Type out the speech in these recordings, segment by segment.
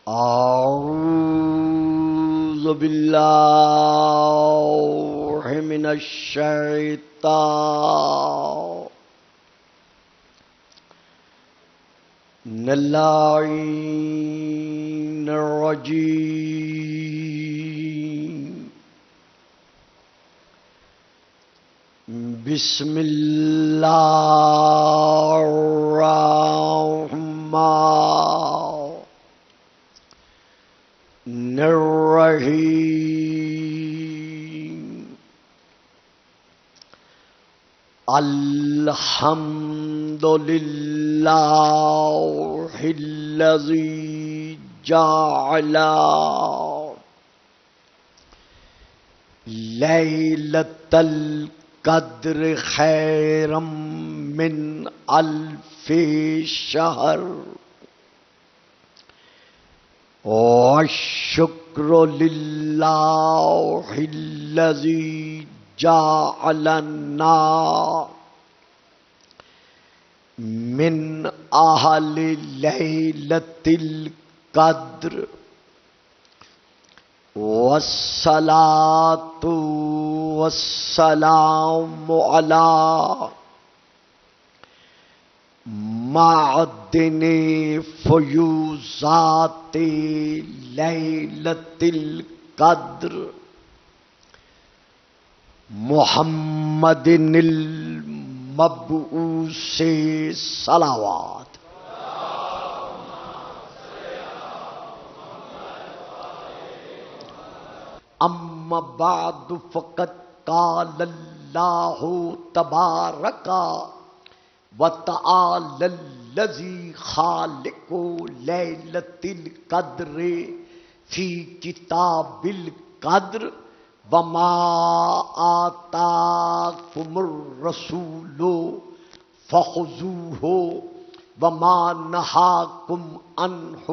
اعوذ باللہ من الشیطان اللعین الرجیم بسم اللہ الرحمن الرحیم الحمد للہ الذی جعل لیلۃ القدر خیرا من الف شہر والشکر للہ الذی جعلنا من اہل لیلۃ القدر والصلاۃ والسلام علی معدن فیوزات لیلۃ القدر محمد المبعوث صلوات. اما بعد فقد قال اللہ تبارک وتعالی الذی خالق لیلۃ القدر فی کتاب القدر وما آتاکم الرسول فخذوہ وما نہاکم عنہ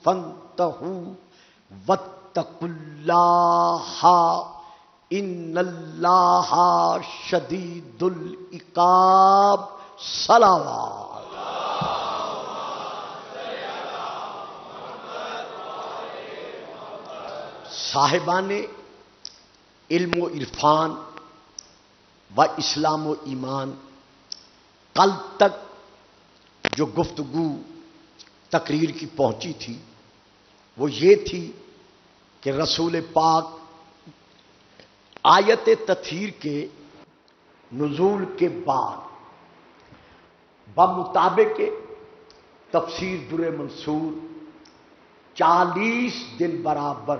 فانتہوا واتقوا اللہ ان اللہ شدید العقاب. صلوات. صاحبان علم و عرفان و اسلام و ایمان، کل تک جو گفتگو تقریر کی پہنچی تھی وہ یہ تھی کہ رسول پاک آیت تطہیر کے نزول کے بعد بمطابق تفسیر در منصور 40 دن برابر،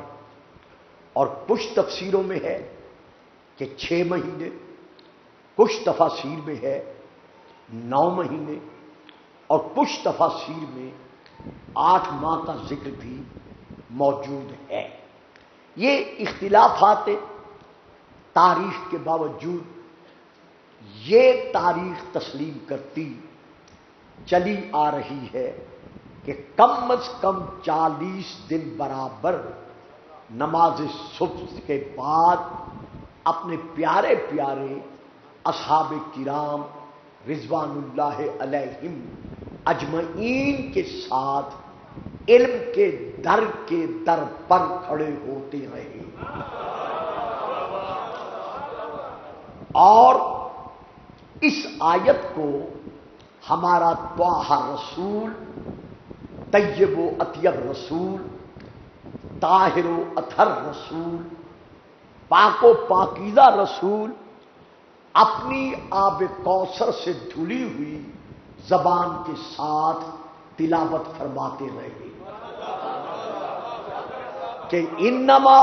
اور کچھ تفسیروں میں ہے کہ 6 مہینے، کچھ تفاسیر میں ہے 9 مہینے، اور کچھ تفاسیر میں 8 ماہ کا ذکر بھی موجود ہے. یہ اختلافات تاریخ کے باوجود یہ تاریخ تسلیم کرتی چلی آ رہی ہے کہ کم از کم 40 دن برابر نماز صبح کے بعد اپنے پیارے پیارے اصحاب کرام رضوان اللہ علیہم اجمعین کے ساتھ علم کے در پر کھڑے ہوتے رہے. اور اس آیت کو ہمارا طاہر رسول، طیب و اطیب رسول، طاہر و اطہر رسول، پاک و پاکیزہ رسول اپنی آب کوثر سے دھلی ہوئی زبان کے ساتھ تلاوت فرماتے رہے کہ انما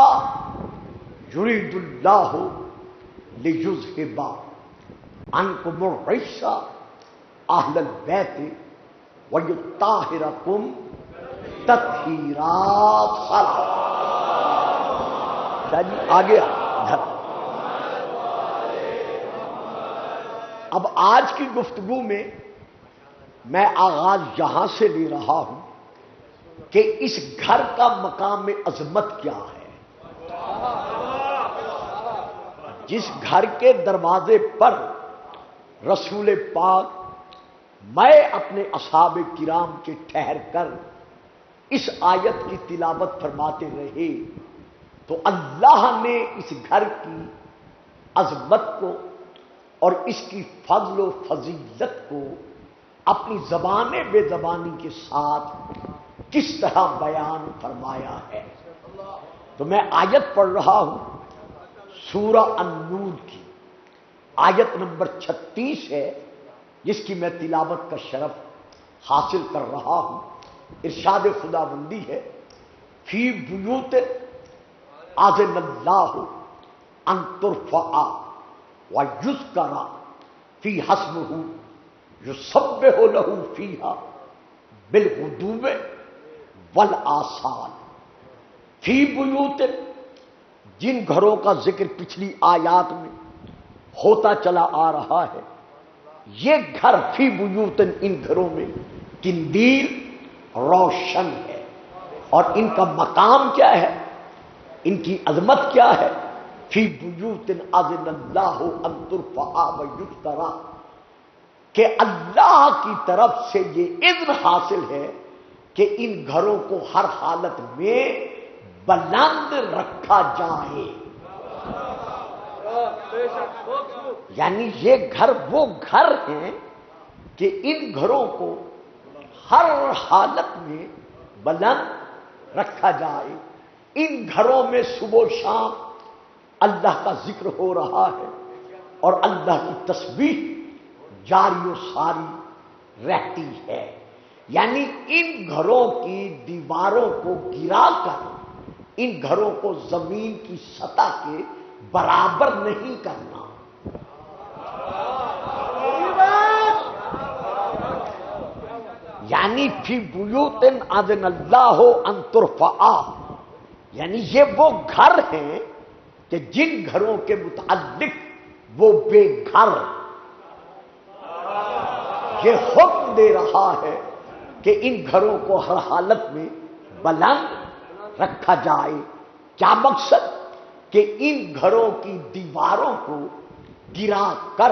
یرید اللہ لیذھب عنکم الرجس اہل البیت ویطہرکم تطہیرا. آگے اب آج کی گفتگو میں آغاز یہاں سے لے رہا ہوں کہ اس گھر کا مقام عظمت کیا ہے. جس گھر کے دروازے پر رسول پاک میں اپنے اصحاب کرام کے ٹھہر کر اس آیت کی تلاوت فرماتے رہے تو اللہ نے اس گھر کی عظمت کو اور اس کی فضل و فضیلت کو اپنی زبان بے زبانی کے ساتھ کس طرح بیان فرمایا ہے. تو میں آیت پڑھ رہا ہوں سورہ النور کی، آیت نمبر 36 ہے، جس کی میں تلاوت کا شرف حاصل کر رہا ہوں. ارشاد خداوندی ہے فی بیوت اذن اللہ ان ترفع ویذکر فی اسمہ یسبح لہ فیہا بالغدو والآصال. فی بیوت، جن گھروں کا ذکر پچھلی آیات میں ہوتا چلا آ رہا ہے، یہ گھر فی بیوت، ان گھروں میں قندیل روشن ہے. اور ان کا مقام کیا ہے، ان کی عظمت کیا ہے؟ فی بیوت اذن اللہ ان ترفع ویذکر، کہ اللہ کی طرف سے یہ اذن حاصل ہے کہ ان گھروں کو ہر حالت میں بلند رکھا جائے. یعنی یہ گھر وہ گھر ہیں کہ ان گھروں کو ہر حالت میں بلند رکھا جائے. ان گھروں میں صبح و شام اللہ کا ذکر ہو رہا ہے اور اللہ کی تسبیح جاری و ساری رہتی ہے. یعنی ان گھروں کی دیواروں کو گرا کر ان گھروں کو زمین کی سطح کے برابر نہیں کرنا. یعنی فی بیوت اذن اللہ ان ترفع، یعنی یہ وہ گھر ہیں کہ جن گھروں کے متعلق وہ بے گھر یہ حکم دے رہا ہے کہ ان گھروں کو ہر حالت میں بلند رکھا جائے. کیا مقصد؟ کہ ان گھروں کی دیواروں کو گرا کر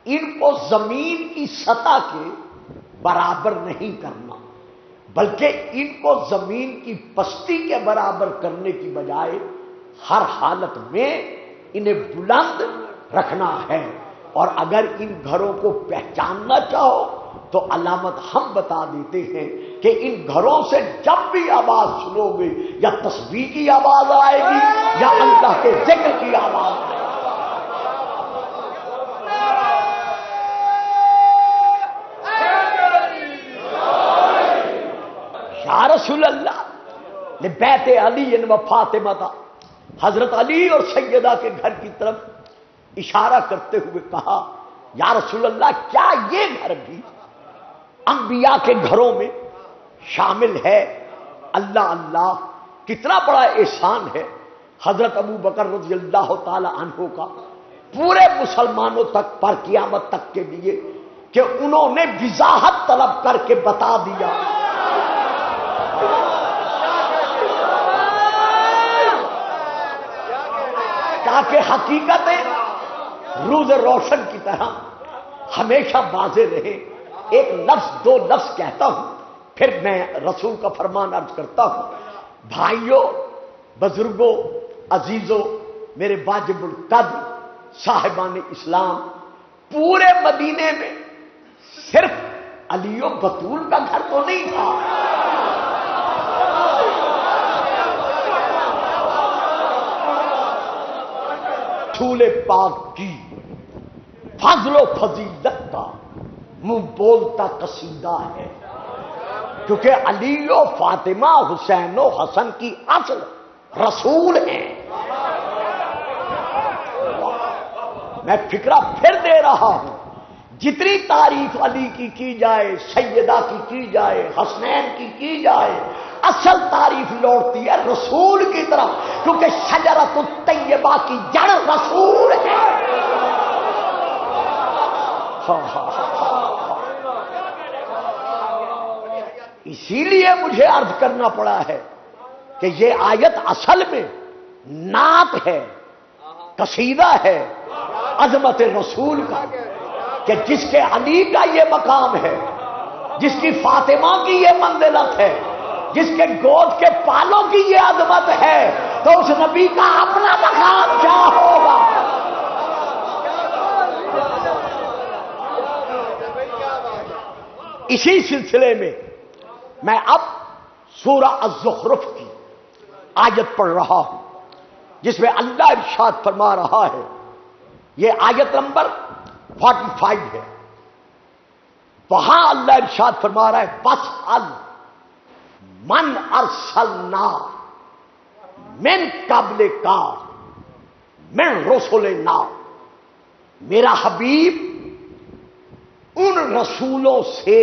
ان کو زمین کی سطح کے برابر نہیں کرنا، بلکہ ان کو زمین کی پستی کے برابر کرنے کی بجائے ہر حالت میں انہیں بلند رکھنا ہے. اور اگر ان گھروں کو پہچاننا چاہو تو علامت ہم بتا دیتے ہیں کہ ان گھروں سے جب بھی آواز سنو گے یا تسبیح کی آواز آئے گی یا اللہ کے ذکر کی آواز آئے گی. یا رسول اللہ لبیت علی و فاطمہ تھا، حضرت علی اور سیدہ کے گھر کی طرف اشارہ کرتے ہوئے کہا یا رسول اللہ کیا یہ گھر بھی انبیاء کے گھروں میں شامل ہے؟ اللہ اللہ، کتنا بڑا احسان ہے حضرت ابو بکر رضی اللہ تعالی عنہ کا پورے مسلمانوں تک پر قیامت تک کے لیے کہ انہوں نے وضاحت طلب کر کے بتا دیا. تاکہ حقیقتیں روز روشن کی طرح ہمیشہ واضح رہے. ایک لفظ دو لفظ کہتا ہوں پھر میں رسول کا فرمان عرض کرتا ہوں. بھائیوں، بزرگوں، عزیزوں، میرے واجب القدر صاحبان اسلام، پورے مدینے میں صرف علی و بطول کا گھر تو نہیں تھا. رسول پاک کی فضل و فضیلت کا منہ بولتا قصیدہ ہے، کیونکہ علی و فاطمہ، حسین و حسن کی اصل رسول ہیں. میں فکرہ پھر دے رہا ہوں، جتنی تعریف علی کی جائے، سیدہ کی جائے، حسنین کی جائے، اصل تعریف لوٹتی ہے رسول کی طرف، کیونکہ شجرۃ الطیبہ کی جڑ رسول ہے. اسی لیے مجھے عرض کرنا پڑا ہے کہ یہ آیت اصل میں نعت ہے، قصیدہ ہے عظمت رسول کا، کہ جس کے علی کا یہ مقام ہے، جس کی فاطمہ کی یہ منزلت ہے، جس کے گود کے پالوں کی یہ عظمت ہے تو اس نبی کا اپنا مقام کیا ہوگا؟ اسی سلسلے میں میں اب سورہ الزخرف کی آیت پڑھ رہا ہوں جس میں اللہ ارشاد فرما رہا ہے، یہ آیت نمبر 45 ہے۔ وہاں اللہ ارشاد فرما رہا ہے وَاسْأَلْ مَنْ أَرْسَلْنَا مِنْ قَبْلِكَ مِنْ رُسُلِنَا، میرا حبیب ان رسولوں سے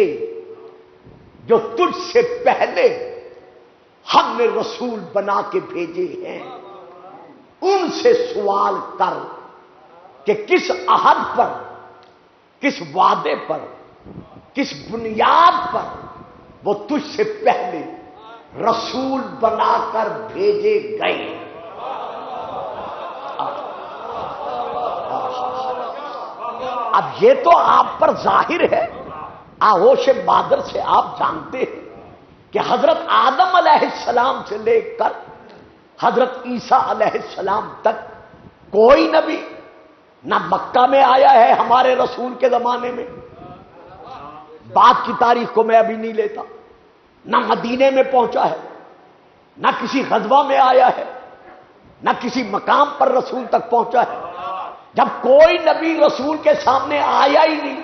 جو تجھ سے پہلے ہم نے رسول بنا کے بھیجے ہیں، ان سے سوال کر کہ کس عہد پر، کس وعدے پر، کس بنیاد پر وہ تجھ سے پہلے رسول بنا کر بھیجے گئے۔ اب یہ تو آپ پر ظاہر ہے، آغوش مادر سے آپ جانتے ہیں کہ حضرت آدم علیہ السلام سے لے کر حضرت عیسیٰ علیہ السلام تک کوئی نبی نہ مکہ میں آیا ہے ہمارے رسول کے زمانے میں، بعد کی تاریخ کو میں ابھی نہیں لیتا، نہ مدینے میں پہنچا ہے، نہ کسی غزوہ میں آیا ہے، نہ کسی مقام پر رسول تک پہنچا ہے۔ جب کوئی نبی رسول کے سامنے آیا ہی نہیں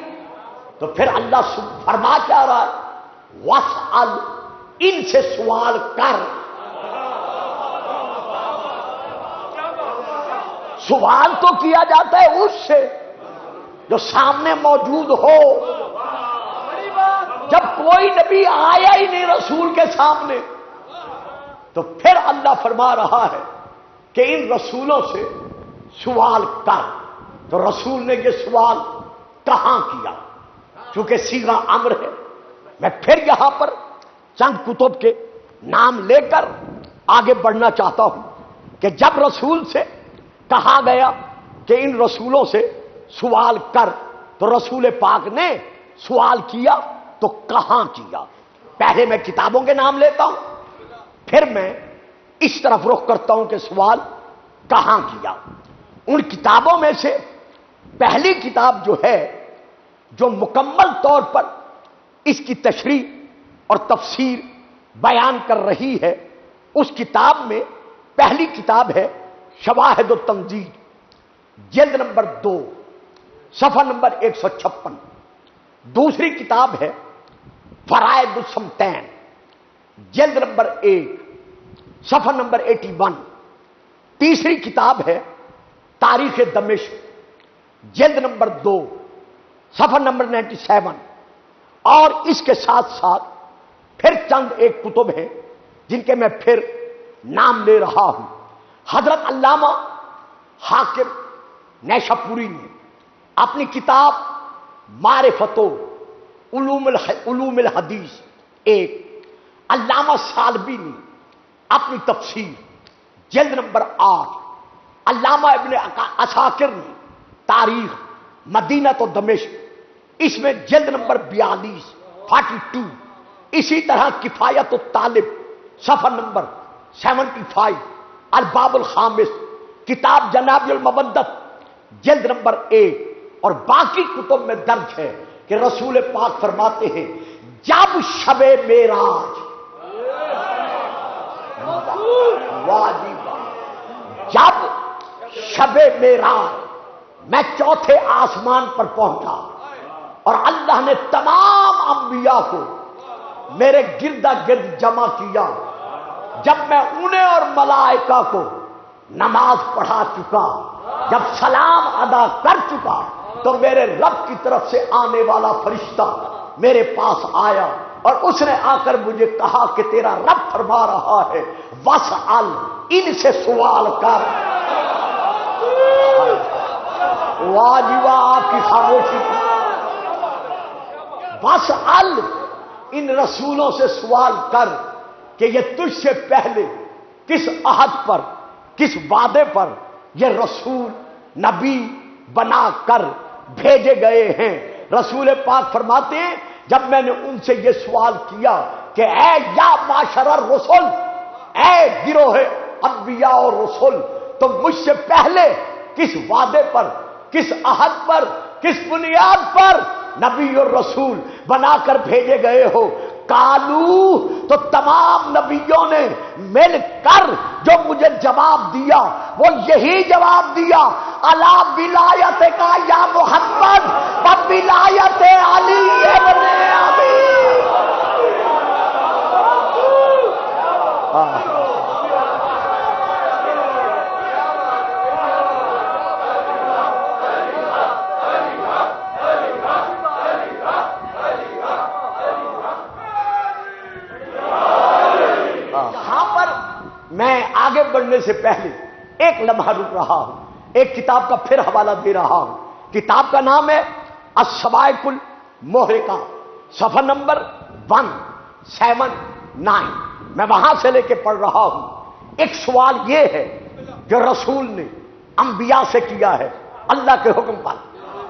تو پھر اللہ فرما کیا رہا ہے وَاسْأَلْ، ان سے سوال کر۔ سوال تو کیا جاتا ہے اس سے جو سامنے موجود ہو۔ جب کوئی نبی آیا ہی نہیں رسول کے سامنے تو پھر اللہ فرما رہا ہے کہ ان رسولوں سے سوال کر۔ تو رسول نے یہ سوال کہاں کیا؟ چونکہ صیغہ امر ہے، میں پھر یہاں پر چند کتب کے نام لے کر آگے بڑھنا چاہتا ہوں کہ جب رسول سے کہا گیا کہ ان رسولوں سے سوال کر تو رسول پاک نے سوال کیا تو کہاں کیا؟ پہلے میں کتابوں کے نام لیتا ہوں، پھر میں اس طرف رخ کرتا ہوں کہ سوال کہاں کیا۔ ان کتابوں میں سے پہلی کتاب جو ہے جو مکمل طور پر اس کی تشریح اور تفسیر بیان کر رہی ہے، اس کتاب میں پہلی کتاب ہے شواہد التنزیل، جلد نمبر 2 صفحہ نمبر 156۔ دوسری کتاب ہے فرائض الصمتین، جلد نمبر 1 صفحہ نمبر 81۔ تیسری کتاب ہے تاریخ دمشق، جلد نمبر 2 صفحہ نمبر 97۔ اور اس کے ساتھ ساتھ پھر چند ایک کتب ہیں جن کے میں پھر نام لے رہا ہوں۔ حضرت علامہ حاکم نیشاپوری نے اپنی کتاب معرفت علوم الحدیث ایک، علامہ سالبی نے اپنی تفسیر جلد نمبر 8، علامہ ابن عساکر نے تاریخ مدینہ تو دمشق، اس میں جلد نمبر 42 اسی طرح کفایت الطالب صفحہ نمبر 75، الباب الخامس کتاب جناب المودت جلد نمبر 1، اور باقی کتب میں درج ہے کہ رسول پاک فرماتے ہیں جب شب معراج، جب شب معراج میں چوتھے آسمان پر پہنچا اور اللہ نے تمام انبیاء کو میرے گردا گرد جمع کیا، جب میں انہیں اور ملائکہ کو نماز پڑھا چکا، جب سلام ادا کر چکا، تو میرے رب کی طرف سے آنے والا فرشتہ میرے پاس آیا اور اس نے آ کر مجھے کہا کہ تیرا رب فرما رہا ہے وَاسْأَلْ، ان سے سوال کر۔ واجب آپ کی خاموشی، وَاسْأَلْ، ان رسولوں سے سوال کر کہ یہ تجھ سے پہلے کس عہد پر، کس وعدے پر یہ رسول نبی بنا کر بھیجے گئے ہیں۔ رسول پاک فرماتے ہیں جب میں نے ان سے یہ سوال کیا کہ اے یا معاشر الرسل، اے گروہ انبیاء اور رسول، تم مجھ سے پہلے کس وعدے پر، کس عہد پر، کس بنیاد پر نبی اور رسول بنا کر بھیجے گئے ہو؟ کالو، تو تمام نبیوں نے مل کر جو مجھے جواب دیا وہ یہی جواب دیا، الا ولایت کا یا محمد و ولایت علی ابن ابی۔ میں آگے بڑھنے سے پہلے ایک لمحہ رک رہا ہوں، ایک کتاب کا پھر حوالہ دے رہا ہوں۔ کتاب کا نام ہے الصواعق المحرقہ، صفحہ نمبر 179۔ میں وہاں سے لے کے پڑھ رہا ہوں۔ ایک سوال یہ ہے جو رسول نے انبیاء سے کیا ہے اللہ کے حکم پر،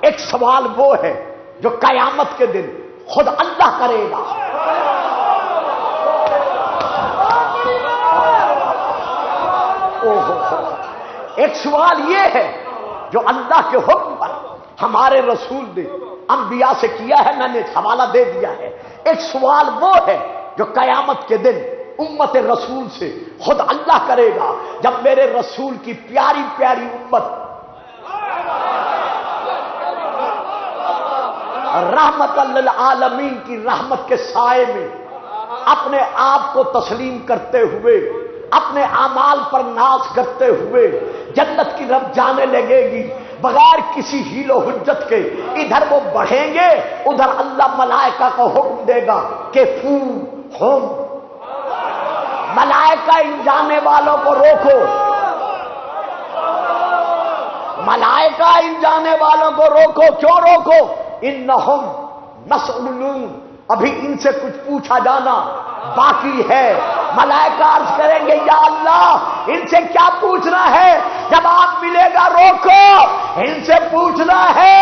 ایک سوال وہ ہے جو قیامت کے دن خود اللہ کرے گا۔ ایک سوال یہ ہے جو اللہ کے حکم پر ہمارے رسول نے انبیاء سے کیا ہے، میں نے حوالہ دے دیا ہے۔ ایک سوال وہ ہے جو قیامت کے دن امت رسول سے خود اللہ کرے گا، جب میرے رسول کی پیاری پیاری امت رحمت للعالمین کی رحمت کے سائے میں اپنے آپ کو تسلیم کرتے ہوئے، اپنے اعمال پر ناز کرتے ہوئے جنت کی رب جانے لگے گی بغیر کسی حیل و حجت کے۔ ادھر وہ بڑھیں گے، ادھر اللہ ملائکہ کو حکم دے گا کہ فو ہم، ملائکہ ان جانے والوں کو روکو، ملائکہ ان جانے والوں کو روکو۔ کیوں روکو؟ انہم مسئولون، ابھی ان سے کچھ پوچھا جانا باقی ہے۔ ملائکہ عرض کریں گے یا اللہ ان سے کیا پوچھنا ہے؟ جواب ملے گا روکو، ان سے پوچھنا ہے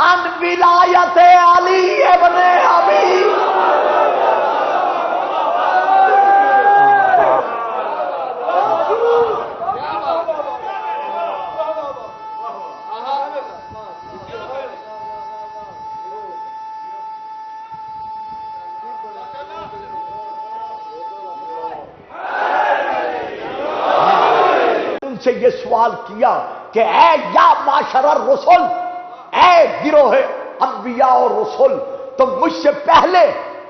ان ولایت علی ابن ابی۔ سے یہ سوال کیا کہ اے یا معاشر الرسل، اے گروہ انبیاء اور رسول، تم مجھ سے پہلے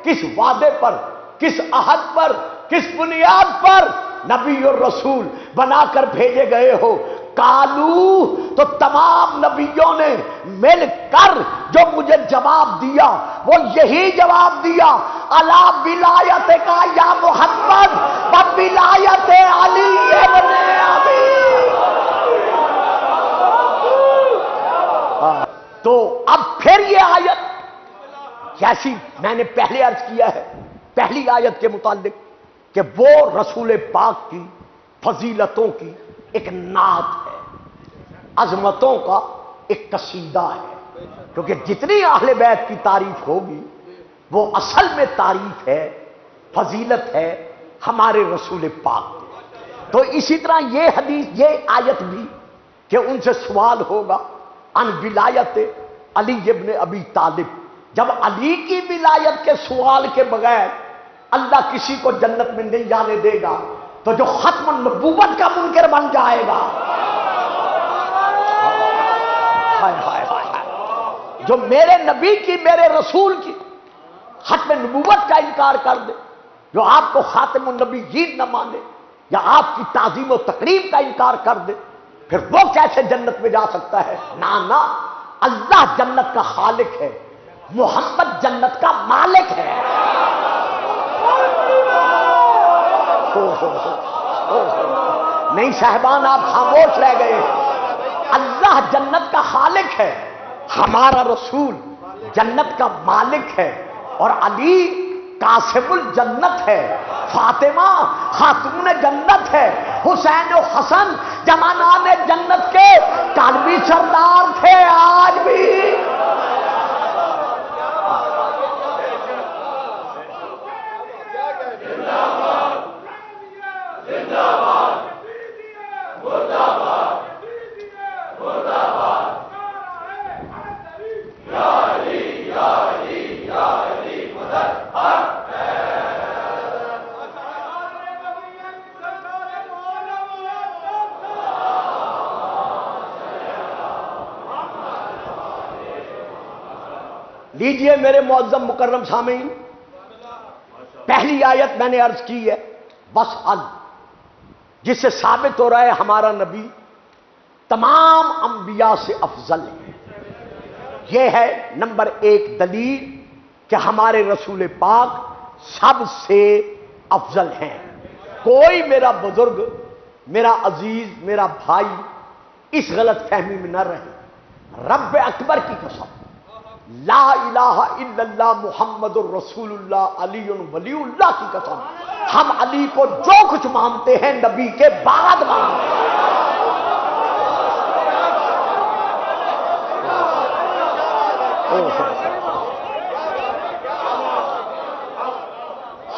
کس وعدے پر، کس عہد پر، کس بنیاد پر نبی اور رسول بنا کر بھیجے گئے ہو؟ کالو، تو تمام نبیوں نے مل کر جو مجھے جواب دیا وہ یہی جواب دیا، الا ولایت کا یا محمد و ولایت علی ابن ابی۔ تو اب پھر یہ آیت کیسی، میں نے پہلے عرض کیا ہے پہلی آیت کے متعلق کہ وہ رسول پاک کی فضیلتوں کی ایک نعت ہے، عظمتوں کا ایک قصیدہ ہے، کیونکہ جتنی اہل بیت کی تعریف ہوگی وہ اصل میں تعریف ہے، فضیلت ہے ہمارے رسول پاک کی۔ تو اسی طرح یہ حدیث، یہ آیت بھی کہ ان سے سوال ہوگا ان ولایت علی ابن ابی طالب، جب علی کی ولایت کے سوال کے بغیر اللہ کسی کو جنت میں نہیں جانے دے گا تو جو ختم النبوت کا منکر بن جائے گا، جو میرے نبی کی، میرے رسول کی ختم نبوت کا انکار کر دے، جو آپ کو خاتم النبیین نہ مانے یا آپ کی تعظیم و تقریب کا انکار کر دے، پھر وہ کیسے جنت میں جا سکتا ہے؟ نہ، اللہ جنت کا خالق ہے، محمد جنت کا مالک ہے۔ نہیں صاحبان، آپ خاموش رہ گئے۔ اللہ جنت کا خالق ہے، ہمارا رسول جنت کا مالک ہے، اور علی قاسم الجنت ہے، فاطمہ خاتون جنت ہے، حسین و حسن جمانان جنت کے کالوی سردار تھے، آج بھی لیجئے میرے معظم مکرم سامعین، پہلی آیت میں نے عرض کی ہے بس جس سے ثابت ہو رہا ہے ہمارا نبی تمام انبیاء سے افضل ہے۔ یہ ہے نمبر ایک دلیل کہ ہمارے رسول پاک سب سے افضل ہیں۔ کوئی میرا بزرگ، میرا عزیز، میرا بھائی اس غلط فہمی میں نہ رہے۔ رب اکبر کی قسم، لا الہ الا اللہ محمد الرسول اللہ علی ولی اللہ کی قسم، ہم علی کو جو کچھ مانتے ہیں نبی کے بعد مانتے ہیں۔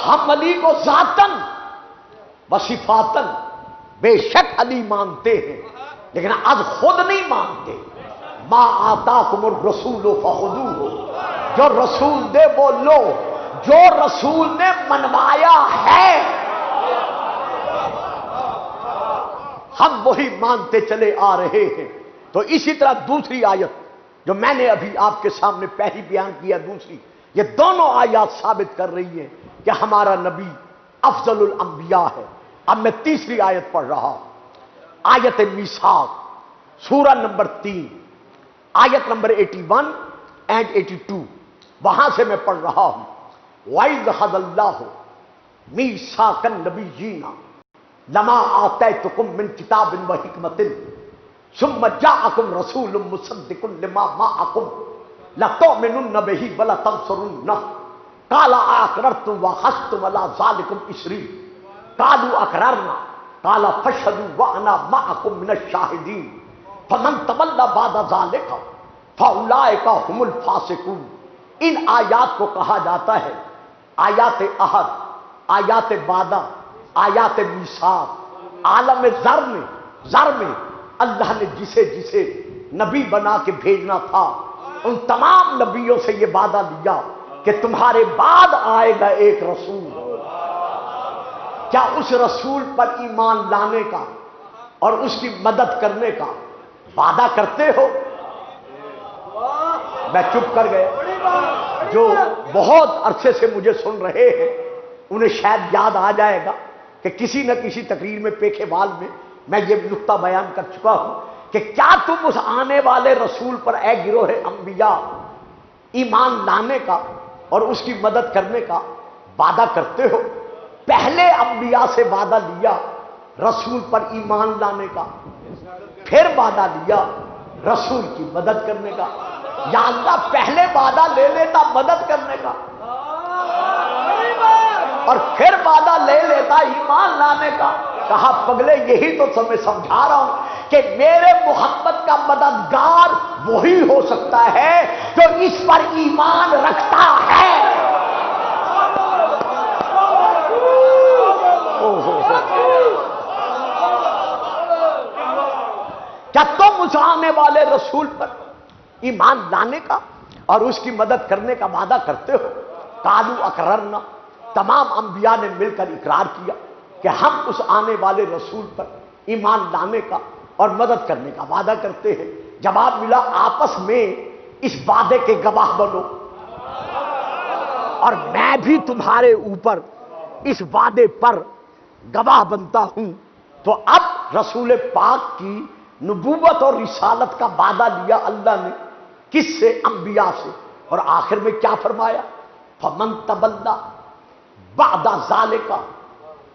ہم علی کو ذاتاً و صفاتاً بے شک علی مانتے ہیں، لیکن آج خود نہیں مانتے۔ ما آتاکم الرسول فخذوہ، جو رسول دے وہ لو، جو رسول نے منوایا ہے ہم وہی مانتے چلے آ رہے ہیں۔ تو اسی طرح دوسری آیت جو میں نے ابھی آپ کے سامنے پہلی بیان کیا، دوسری، یہ دونوں آیات ثابت کر رہی ہیں کہ ہمارا نبی افضل الانبیاء ہے۔ اب میں تیسری آیت پڑھ رہا ہوں، آیت میثاق، سورہ نمبر 3، آیت نمبر 81 اینڈ 82، وہاں سے میں پڑھ رہا ہوں۔ وَإِذْ أَخَذَ اللَّهُ مِيثَاقَ النَّبِيِّينَ لَمَا آتَيْتُكُم مِّن كِتَابٍ وَحِكْمَةٍ ثُمَّ جَاءَكُمْ رَسُولٌ مُّصَدِّقٌ لِّمَا مَعَكُمْ لَتُؤْمِنُنَّ بِهِ وَلَتَنصُرُنَّهُ قَالَ أَأَقْرَرْتُمْ وَأَخَذْتُمْ عَلَىٰ ذَٰلِكُمْ إِصْرِي قَالُوا أَقْرَرْنَا قَالَ فَاشْهَدُوا وَأَنَا مَعَكُمْ مِنَ الشَّاهِدِينَ فَمَن تَوَلَّىٰ بَعْدَ ذَٰلِكَ فَأُولَٰئِكَ هُمُ الْفَاسِقُونَ۔ ان آیات کو کہا جاتا ہے آیات عہد، آیات وعدہ، آیات میثاق۔ عالم زر میں اللہ نے جسے جسے نبی بنا کے بھیجنا تھا ان تمام نبیوں سے یہ وعدہ لیا کہ تمہارے بعد آئے گا ایک رسول، کیا اس رسول پر ایمان لانے کا اور اس کی مدد کرنے کا وعدہ کرتے ہو؟ میں چپ کر گیا۔ جو بہت عرصے سے مجھے سن رہے ہیں انہیں شاید یاد آ جائے گا کہ کسی نہ کسی تقریر میں پیکھے وال میں یہ نقطہ بیان کر چکا ہوں کہ کیا تم اس آنے والے رسول پر اے گروہ انبیاء ایمان لانے کا اور اس کی مدد کرنے کا وعدہ کرتے ہو؟ پہلے انبیاء سے وعدہ لیا رسول پر ایمان لانے کا، پھر وعدہ لیا رسول کی مدد کرنے کا۔ یا اللہ پہلے وعدہ لے لیتا مدد کرنے کا اور پھر وعدہ لے لیتا ایمان لانے کا۔ کہا پگلے یہی تو تمہیں سمجھا رہا ہوں کہ میرے محمد کا مددگار وہی ہو سکتا ہے جو اس پر ایمان رکھتا ہے۔ کیا تم اس آنے والے رسول پر ایمان لانے کا اور اس کی مدد کرنے کا وعدہ کرتے ہو؟ قالوا اقررنا، تمام انبیاء نے مل کر اقرار کیا کہ ہم اس آنے والے رسول پر ایمان لانے کا اور مدد کرنے کا وعدہ کرتے ہیں۔ جواب ملا آپس میں اس وعدے کے گواہ بنو اور میں بھی تمہارے اوپر اس وعدے پر گواہ بنتا ہوں۔ تو اب رسول پاک کی نبوت اور رسالت کا وعدہ لیا اللہ نے کس سے؟ انبیاء سے، اور آخر میں کیا فرمایا؟ فمن تولى بعد ذلك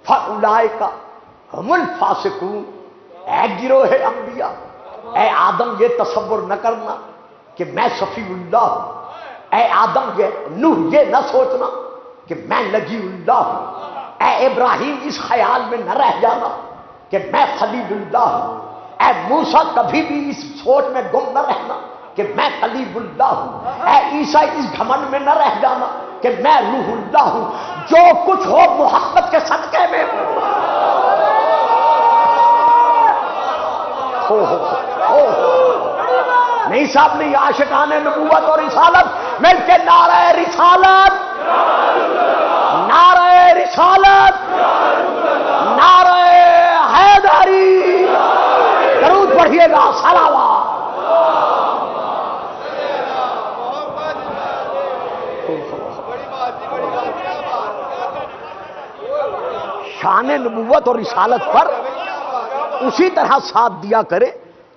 فاولئک هم الفاسقون۔ اے گروہ انبیاء، اے آدم یہ تصور نہ کرنا کہ میں صفی اللہ ہوں، اے آدم نوح یہ نہ سوچنا کہ میں نجی اللہ ہوں، اے ابراہیم اس خیال میں نہ رہ جانا کہ میں خلیل اللہ ہوں، اے موسیٰ کبھی بھی اس سوچ میں گم نہ رہنا کہ میں خلیل اللہ ہوں، اے عیسیٰ اس گھمنڈ میں نہ رہ جانا کہ میں روح اللہ ہوں، جو کچھ ہو محمد کے صدقے میں ہو۔ نہیں صاحب نہیں، عاشقان نبوت اور رسالت مل کے نعرہ رسالت، نعرہ رسالت، نعرہ حیدری، درود پڑھیے گا، صلوات۔ شان نبوت اور رسالت پر اسی طرح ساتھ دیا کرے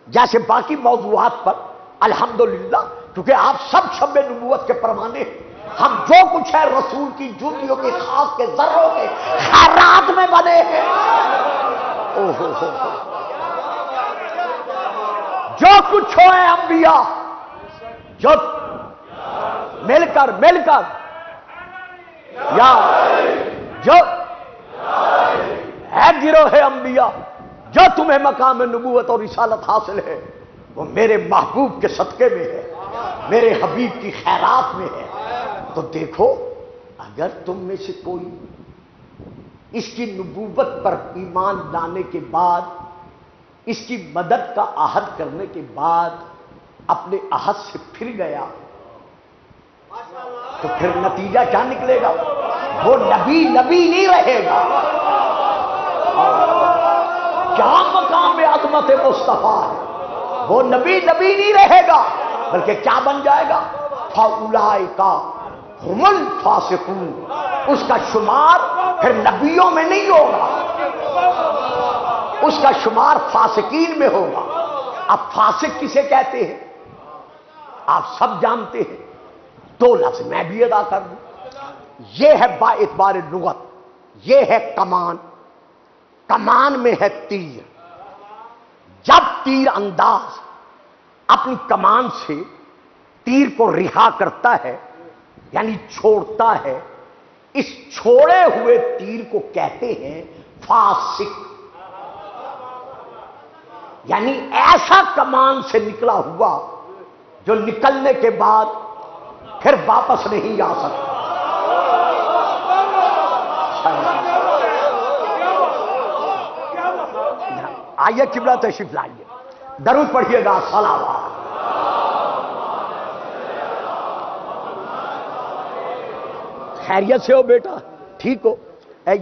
جیسے باقی موضوعات پر، الحمدللہ، کیونکہ آپ سب شب نبوت کے پروانے ہیں۔ ہم جو کچھ ہے رسول کی جوتیوں کے خاص کے ذروں کے خیرات میں بنے ہیں۔ جو کچھ ہو ہے انبیاء، جو مل کر یا جو ہے گروہ انبیاء، جو تمہیں مقام نبوت اور رسالت حاصل ہے وہ میرے محبوب کے صدقے میں ہے، میرے حبیب کی خیرات میں ہے۔ تو دیکھو، اگر تم میں سے کوئی اس کی نبوت پر ایمان لانے کے بعد، اس کی مدد کا عہد کرنے کے بعد اپنے عہد سے پھر گیا تو پھر نتیجہ کیا نکلے گا؟ وہ نبی نہیں رہے گا۔ کیا مقام عظمت مصطفیٰ ہے، وہ نبی نہیں رہے گا، بلکہ کیا بن جائے گا؟ فَأُولَٰئِکَ هُمُ الْفَاسِقُونَ۔ اس کا شمار پھر نبیوں میں نہیں ہوگا، اس کا شمار فاسقین میں ہوگا۔ اب فاسق کسے کہتے ہیں آپ سب جانتے ہیں، دو لفظ میں بھی ادا کر دوں۔ یہ ہے با اعتبار لغت، یہ ہے کمان۔ کمان میں ہے تیر۔ جب تیر انداز اپنی کمان سے تیر کو رہا کرتا ہے، یعنی چھوڑتا ہے، اس چھوڑے ہوئے تیر کو کہتے ہیں فاسق۔ یعنی ایسا کمان سے نکلا ہوا جو نکلنے کے بعد پھر واپس نہیں آ سکتا۔ آئیے قبلہ تشریف لائیے، درود پڑھیے گا، صلوات۔ خیریت سے ہو بیٹا؟ ٹھیک ہو؟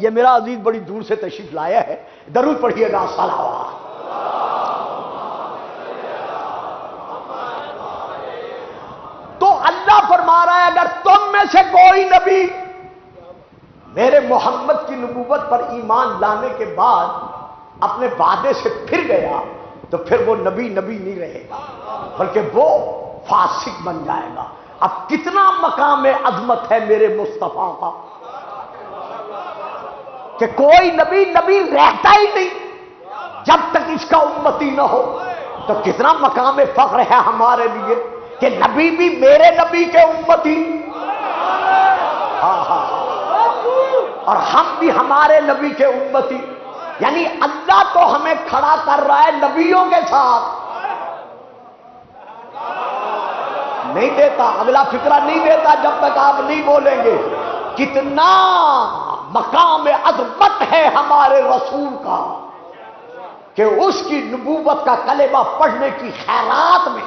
یہ میرا عزیز بڑی دور سے تشریف لایا ہے، درود پڑھیے گا، صلوات۔ تو اللہ فرما رہا ہے اگر تم میں سے کوئی نبی میرے محمد کی نبوت پر ایمان لانے کے بعد اپنے وعدے سے پھر گیا تو پھر وہ نبی نہیں رہے گا، بلکہ وہ فاسق بن جائے گا۔ اب کتنا مقام عظمت ہے میرے مصطفیٰ کا کہ کوئی نبی رہتا ہی نہیں جب تک اس کا امتی نہ ہو۔ تو کتنا مقام فخر ہے ہمارے لیے کہ نبی بھی میرے نبی کے امتی، اور ہم بھی ہمارے نبی کے امتی۔ یعنی اللہ تو ہمیں کھڑا کر رہا ہے نبیوں کے ساتھ۔ نہیں دیتا، اگلا فکرہ نہیں دیتا جب تک آپ نہیں بولیں گے۔ کتنا مقام عظمت ہے ہمارے رسول کا کہ اس کی نبوت کا کلمہ پڑھنے کی خیرات میں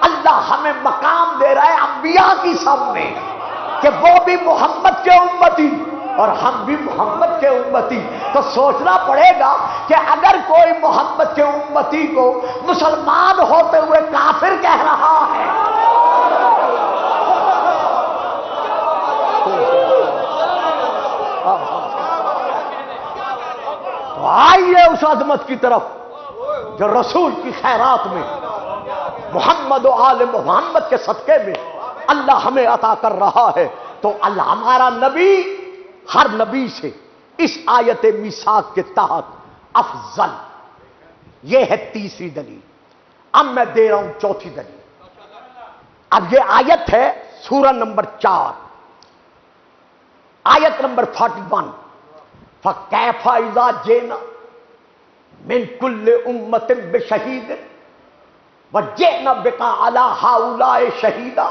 اللہ ہمیں مقام دے رہا ہے انبیاء کی سب میں، کہ وہ بھی محمد کے امتی اور ہم بھی محمد کے امتی۔ تو سوچنا پڑے گا کہ اگر کوئی محمد کے امتی کو مسلمان ہوتے ہوئے کافر کہہ رہا ہے، تو آئیے اس عظمت کی طرف جو رسول کی خیرات میں محمد و آل محمد کے صدقے میں اللہ ہمیں عطا کر رہا ہے۔ تو اللہ ہمارا نبی ہر نبی سے اس آیت میثاق کے تحت افضل۔ یہ ہے تیسری دلیل۔ اب میں دے رہا ہوں چوتھی دلیل۔ اب یہ آیت ہے سورہ نمبر 4، آیت نمبر 41۔ فَكَيْفَ إِذَا جِئْنَا مِنْ كُلِّ أُمَّةٍ بِشَهِيدٍ وَجِئْنَا بِكَ عَلَىٰ هَٰؤُلَاءِ شَهِيدًا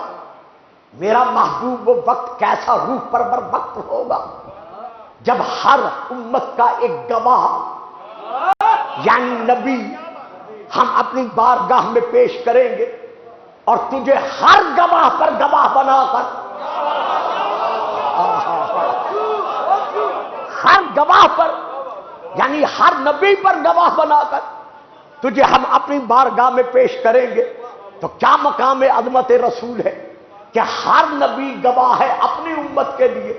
میرا محبوب وہ وقت کیسا روح پرور وقت ہوگا جب ہر امت کا ایک گواہ یعنی نبی ہم اپنی بارگاہ میں پیش کریں گے اور تجھے ہر گواہ پر گواہ بنا کر، ہر گواہ پر یعنی ہر نبی پر گواہ بنا کر تجھے ہم اپنی بارگاہ میں پیش کریں گے۔ تو کیا مقام عظمت رسول ہے کہ ہر نبی گواہ ہے اپنی امت کے لیے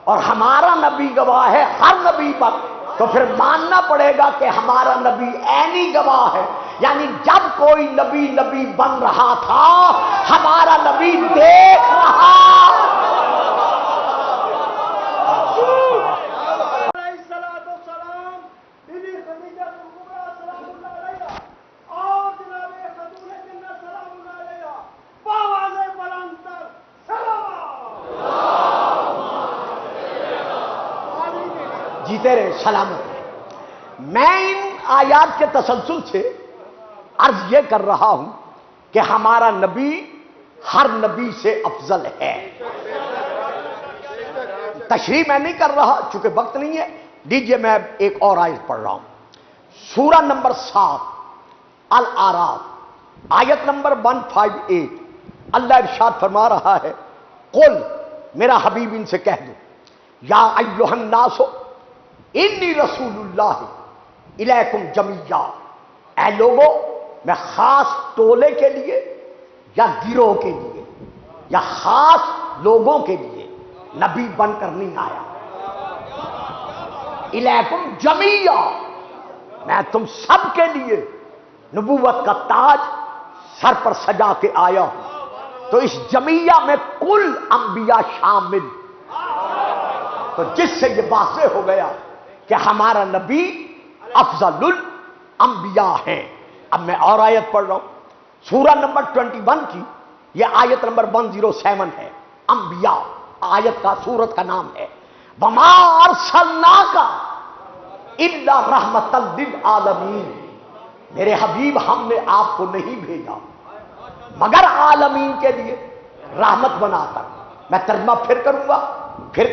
اور ہمارا نبی گواہ ہے ہر نبی پر، تو پھر ماننا پڑے گا کہ ہمارا نبی عینی گواہ ہے، یعنی جب کوئی نبی نبی بن رہا تھا ہمارا نبی دیکھ رہا۔ جیتے رہے، سلامت رہے۔ میں ان آیات کے تسلسل سے عرض یہ کر رہا ہوں کہ ہمارا نبی ہر نبی سے افضل ہے۔ تشریح میں نہیں کر رہا چونکہ وقت نہیں ہے، لیجئے میں ایک اور آیت پڑھ رہا ہوں۔ سورہ نمبر 7 الاعراف آیت نمبر 158 اللہ ارشاد فرما رہا ہے، قل، میرا حبیب ان سے کہہ دو، یا ایھا الناس انی رسول اللہ الیکم جمیعا، اے لوگو میں خاص ٹولے کے لیے یا گروہ کے لیے یا خاص لوگوں کے لیے نبی بن کر نہیں آیا۔ الیکم جمیعا، میں تم سب کے لیے نبوت کا تاج سر پر سجا کے آیا ہوں۔ تو اس جمیعہ میں کل انبیاء شامل، تو جس سے یہ واضح ہو گیا کہ ہمارا نبی افضل الانبیاء ہیں۔ اب میں اور آیت پڑھ رہا ہوں، سورہ نمبر 21 کی یہ آیت نمبر 107 ہے، انبیاء آیت کا سورت کا نام ہے۔ وما ارسلناک الا رحمۃ للعالمین، میرے حبیب ہم نے آپ کو نہیں بھیجا مگر عالمین کے لیے رحمت بنا کر۔ میں ترجمہ پھر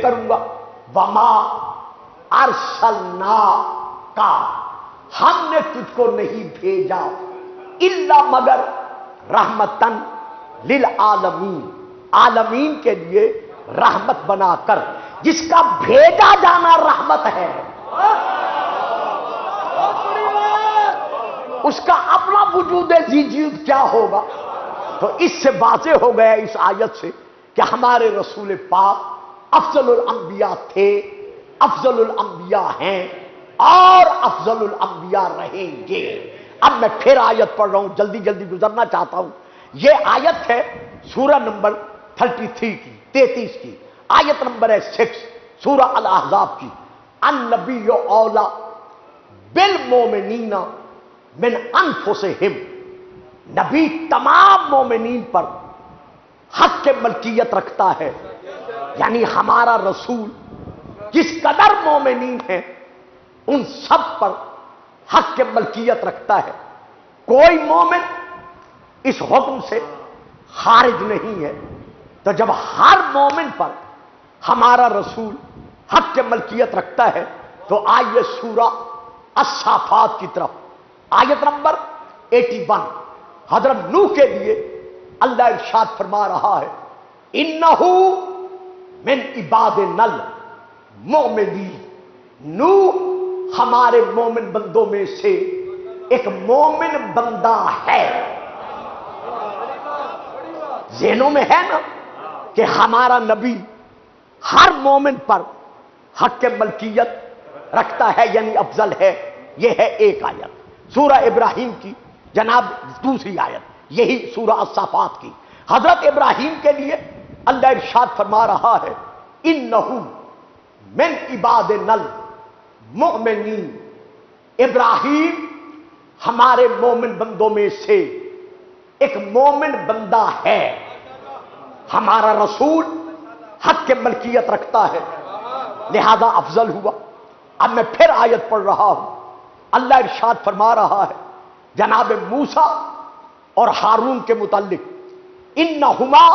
کروں گا، وما ارسلناک، ہم نے تجھ کو نہیں بھیجا الا مگر رحمتن للعالمین، عالمین کے لیے رحمت بنا کر۔ جس کا بھیجا جانا رحمت ہے اس کا اپنا وجود جیجیت کیا ہوگا؟ تو اس سے واضح ہو گیا اس آیت سے کہ ہمارے رسول پاک افضل الانبیاء تھے، افضل الانبیاء ہیں اور افضل الانبیاء رہیں گے۔ اب میں پھر آیت پڑھ رہا ہوں، جلدی جلدی گزرنا چاہتا ہوں۔ یہ آیت ہے سورہ نمبر 33 کی، 33 کی، آیت نمبر ہے 6 سورہ الاحزاب کی۔ النبی اولی بالمؤمنین من انفسہم، نبی تمام مومنین پر حق کے ملکیت رکھتا ہے، یعنی ہمارا رسول جس قدر مومنین ہیں ان سب پر حق کے ملکیت رکھتا ہے، کوئی مومن اس حکم سے خارج نہیں ہے۔ تو جب ہر مومن پر ہمارا رسول حق کے ملکیت رکھتا ہے تو آئیے سورہ الصافات کی طرف، آیت نمبر 81۔ حضرت نوح کے لیے اللہ ارشاد فرما رہا ہے، انہو من عبادنا المؤمنین، نوح ہمارے مومن بندوں میں سے ایک مومن بندہ ہے۔ ذہنوں میں ہے نا کہ ہمارا نبی ہر مومن پر حق کے ملکیت رکھتا ہے، یعنی افضل ہے۔ یہ ہے ایک آیت سورہ ابراہیم کی، جناب دوسری آیت یہی سورہ الصافات کی۔ حضرت ابراہیم کے لیے اللہ ارشاد فرما رہا ہے، انہو من عبادنا المؤمنین، ابراہیم ہمارے مومن بندوں میں سے ایک مومن بندہ ہے۔ ہمارا رسول حق کے ملکیت رکھتا ہے لہذا افضل ہوا۔ اب میں پھر آیت پڑھ رہا ہوں، اللہ ارشاد فرما رہا ہے جناب موسیٰ اور ہارون کے متعلق، انہما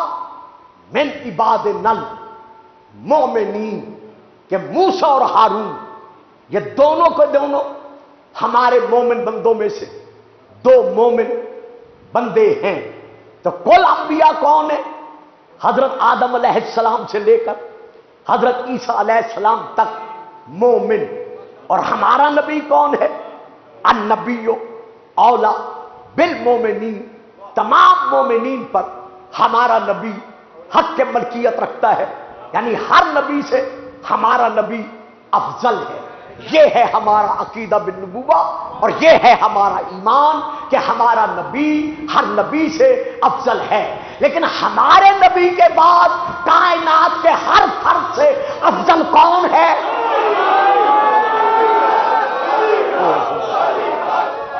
من عبادنا المؤمنین کہ موسیٰ اور ہارون یہ دونوں کو دونوں ہمارے مومن بندوں میں سے دو مومن بندے ہیں۔ تو کل انبیاء کون ہیں؟ حضرت آدم علیہ السلام سے لے کر حضرت عیسیٰ علیہ السلام تک مومن۔ اور ہمارا نبی کون ہے؟ النبی اولا بالمومنین، تمام مومنین پر ہمارا نبی حق کے ملکیت رکھتا ہے، یعنی ہر نبی سے ہمارا نبی افضل ہے۔ یہ ہے ہمارا عقیدہ بالنبوہ اور یہ ہے ہمارا ایمان کہ ہمارا نبی ہر نبی سے افضل ہے۔ لیکن ہمارے نبی کے بعد کائنات کے ہر فرد سے افضل کون ہے؟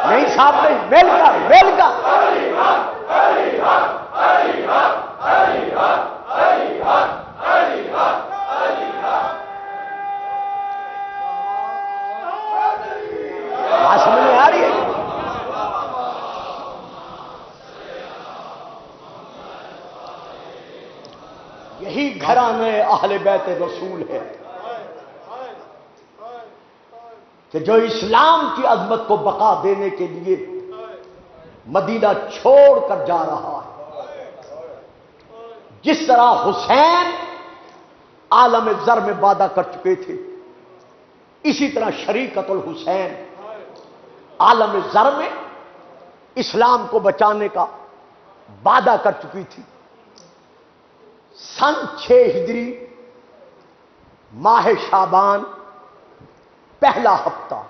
نہیں صاحب نہیں، مل کر بات سمجھ میں آ رہی ہے؟ یہی گھرانے اہل بیت رسول ہے کہ جو اسلام کی عظمت کو بقا دینے کے لیے مدینہ چھوڑ کر جا رہا ہے۔ جس طرح حسین عالم زر میں وعدہ کر چکے تھے، اسی طرح شریکت الحسین عالم زر میں اسلام کو بچانے کا وعدہ کر چکی تھی۔ سن 6 ہجری ماہ شعبان پہلا ہفتہ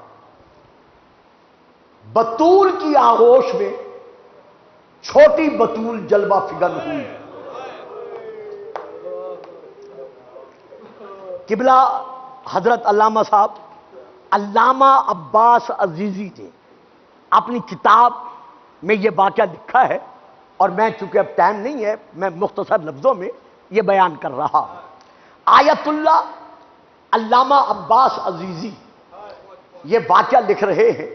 بطول کی آغوش میں چھوٹی بطول جلوہ فگن ہوئی۔ قبلہ حضرت علامہ صاحب علامہ عباس عزیزی نے اپنی کتاب میں یہ واقعہ لکھا ہے، اور میں چونکہ اب ٹائم نہیں ہے میں مختصر لفظوں میں یہ بیان کر رہا ہوں۔ آیت اللہ علامہ عباس عزیزی یہ واقعہ لکھ رہے ہیں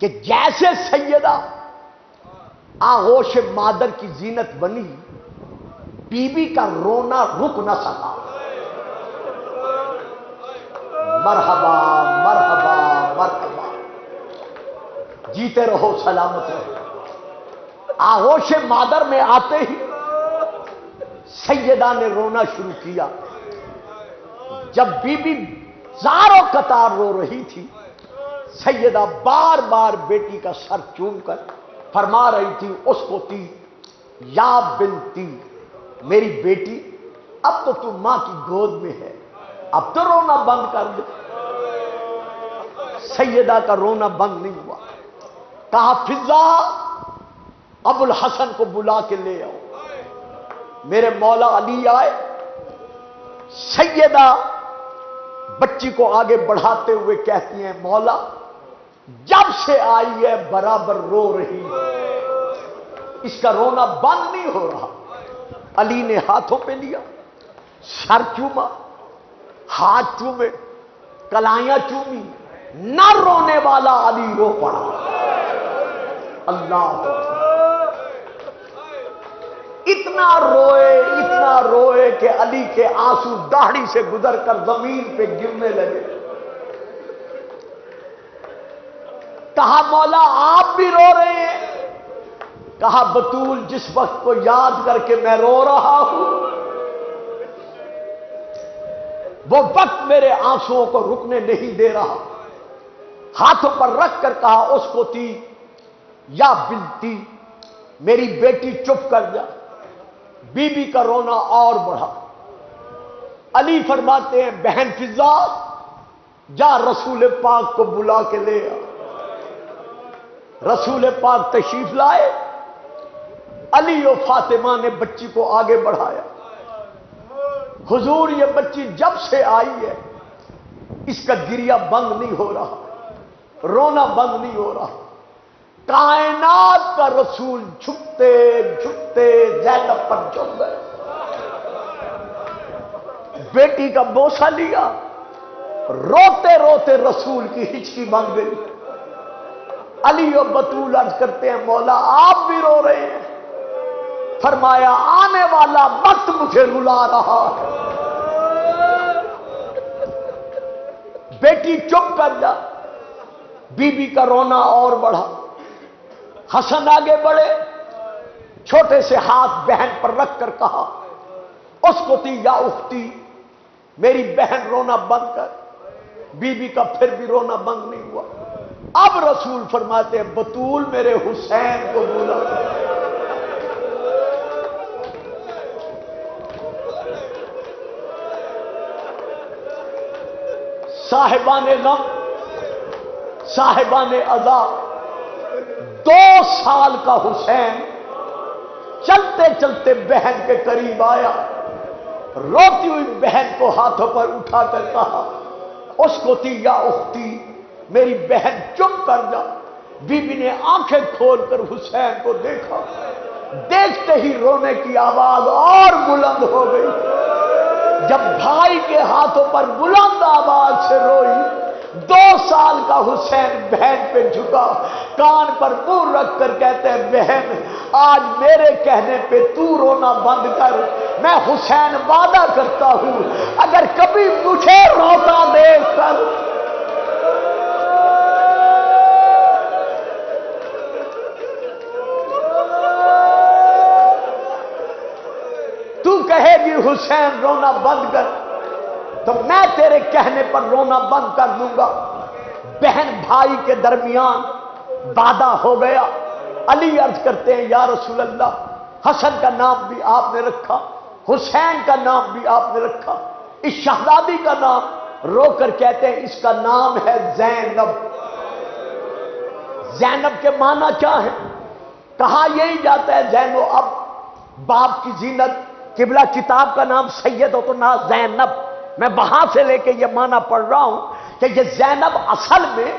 کہ جیسے سیدہ آغوش مادر کی زینت بنی، بی بی کا رونا رک نہ سکا۔ مرحبا مرحبا مرحبا، جیتے رہو سلامت رہو۔ آغوش مادر میں آتے ہی سیدہ نے رونا شروع کیا۔ جب بی بی زاروں قطار رو رہی تھی، سیدہ بار بار بیٹی کا سر چوم کر فرما رہی تھی، اس کو تی یا بنتی، میری بیٹی اب تو تم ماں کی گود میں ہے، اب تو رونا بند کر دے۔ سیدہ کا رونا بند نہیں ہوا۔ کہا فضا ابو الحسن کو بلا کے لے آؤ۔ میرے مولا علی آئے، سیدہ بچی کو آگے بڑھاتے ہوئے کہتی ہیں، مولا جب سے آئی ہے برابر رو رہی ہے، اس کا رونا بند نہیں ہو رہا۔ علی نے ہاتھوں پہ لیا، سر چوما، ہاتھ چومے، کلائیاں چومی، نہ رونے والا علی رو پڑا۔ اللہ اتنا روئے کہ علی کے آنسو داڑھی سے گزر کر زمین پہ گرنے لگے۔ کہا مولا آپ بھی رو رہے ہیں؟ کہا بطول جس وقت کو یاد کر کے میں رو رہا ہوں، وہ وقت میرے آنسوؤں کو رکنے نہیں دے رہا۔ ہاتھوں پر رکھ کر کہا اس کو تھی یا بنتی، میری بیٹی چپ کر جا۔ بی بی کا رونا اور بڑھا۔ علی فرماتے ہیں بہن فضا جا رسول پاک کو بلا کے لے آ۔ رسول پاک تشریف لائے، علی و فاطمہ نے بچی کو آگے بڑھایا۔ حضور یہ بچی جب سے آئی ہے اس کا گریہ بند نہیں ہو رہا، رونا بند نہیں ہو رہا۔ کائنات کا رسول جھکتے جھکتے زینب پر جھک گئے، بیٹی کا بوسہ لیا، روتے روتے رسول کی ہچکی بن گئی۔ علی و بطول عرض کرتے ہیں مولا آپ بھی رو رہے ہیں؟ فرمایا آنے والا وقت مجھے رلا رہا ہے۔ بیٹی چپ کر جا۔ بی بی کا رونا اور بڑھا۔ حسن آگے بڑھے، چھوٹے سے ہاتھ بہن پر رکھ کر کہا اس کو تی یا اختی، میری بہن رونا بند کر۔ بی بی کا پھر بھی رونا بند نہیں ہوا۔ اب رسول فرماتے ہیں بطول میرے حسین کو بولا۔ صاحبان غم، صاحبان عذاب، 2 سال کا حسین چلتے چلتے بہن کے قریب آیا، روتی ہوئی بہن کو ہاتھوں پر اٹھا کر کہا اس کو تی یا اختی، میری بہن چپ کر جا۔ بی بی نے آنکھیں کھول کر حسین کو دیکھا، دیکھتے ہی رونے کی آواز اور بلند ہو گئی۔ جب بھائی کے ہاتھوں پر بلند آواز سے روئی، 2 سال کا حسین بہن پہ جھکا، کان پر منہ رکھ کر کہتے ہیں بہن آج میرے کہنے پہ تو رونا بند کر۔ میں حسین وعدہ کرتا ہوں اگر کبھی مجھے روتا دیکھ کر تو کہے گی حسین رونا بند کر تو میں تیرے کہنے پر رونا بند کر دوں گا۔ بہن بھائی کے درمیان وعدہ ہو گیا۔ علی عرض کرتے ہیں یا رسول اللہ، حسن کا نام بھی آپ نے رکھا، حسین کا نام بھی آپ نے رکھا، اس شہزادی کا نام رو کر کہتے ہیں اس کا نام ہے زینب۔ زینب کے معنی کیا ہے؟ کہا یہی جاتا ہے زین و اب، باپ کی زینت۔ قبلہ کتاب کا نام سید و تو نہ زینب۔ میں وہاں سے لے کے یہ معنی پڑھ رہا ہوں کہ یہ زینب اصل میں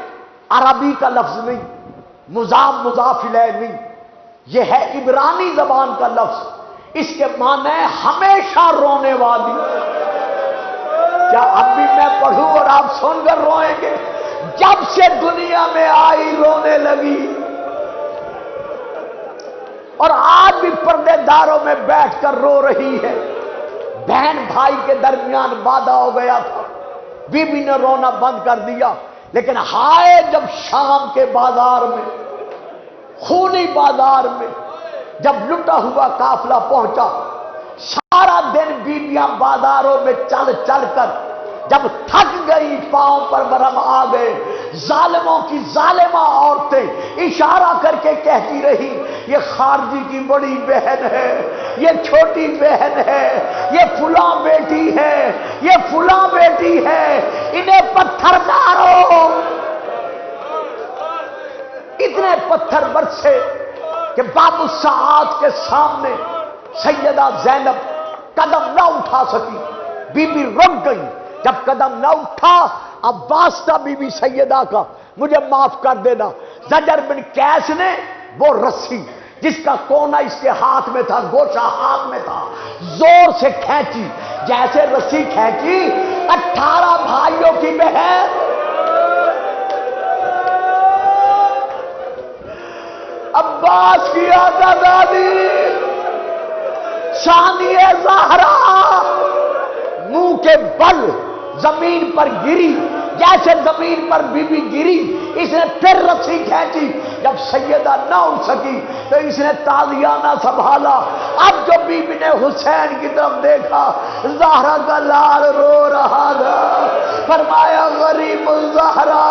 عربی کا لفظ نہیں، مضاف مضاف الیہ نہیں، یہ ہے عبرانی زبان کا لفظ۔ اس کے معنی ہے ہمیشہ رونے والی۔ کیا اب بھی میں پڑھوں اور آپ سن کر روئیں گے؟ جب سے دنیا میں آئی رونے لگی، اور آج بھی پردے داروں میں بیٹھ کر رو رہی ہے۔ بہن بھائی کے درمیان وعدہ ہو گیا تھا، بی بی نے رونا بند کر دیا، لیکن ہائے جب شام کے بازار میں، خونی بازار میں جب لٹا ہوا قافلہ پہنچا، سارا دن بیویاں بازاروں میں چل چل کر جب تھک گئی، پاؤں پر برہم آ گئے، ظالموں کی ظالمہ عورتیں اشارہ کر کے کہتی رہی یہ خارجی کی بڑی بہن ہے، یہ چھوٹی بہن ہے، یہ فلاں بیٹی ہے، یہ فلاں بیٹی ہے، انہیں پتھر مارو۔ اتنے پتھر برسے کہ باب الساعات کے سامنے سیدہ زینب قدم نہ اٹھا سکی، بی بی رک گئی۔ جب قدم نہ اٹھا، اب واسطہ بی بی سیدہ کا مجھے معاف کر دینا۔ زجر بن قیس نے وہ رسی جس کا کونا اس کے ہاتھ میں تھا، گوشہ ہاتھ میں تھا، زور سے کھینچی، جیسے رسی کھینچی 18 بھائیوں کی بہن عباس کی آقا دادی ثانیہ زہرا منہ کے بل زمین پر گری، جیسے زمین پر بی بی گری، اس نے پھر رسی کھینچی۔ جب سیدہ نہ اٹھ سکی تو اس نے تازیانہ سنبھالا۔ اب جو بی بی نے حسین کی طرف دیکھا، زہرا کا لال رو رہا تھا، فرمایا غریب الزہرا،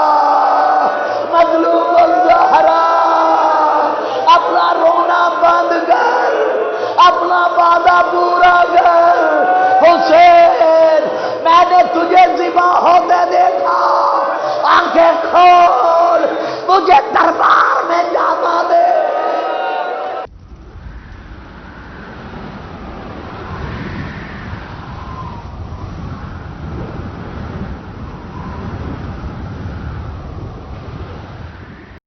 مظلوم الزہرا، اپنا رونا بند کر، اپنا وعدہ پورا کر۔ حسین میں نے تجھے ذبح ہوتے دیکھا، آنکھیں کھول، مجھے دربار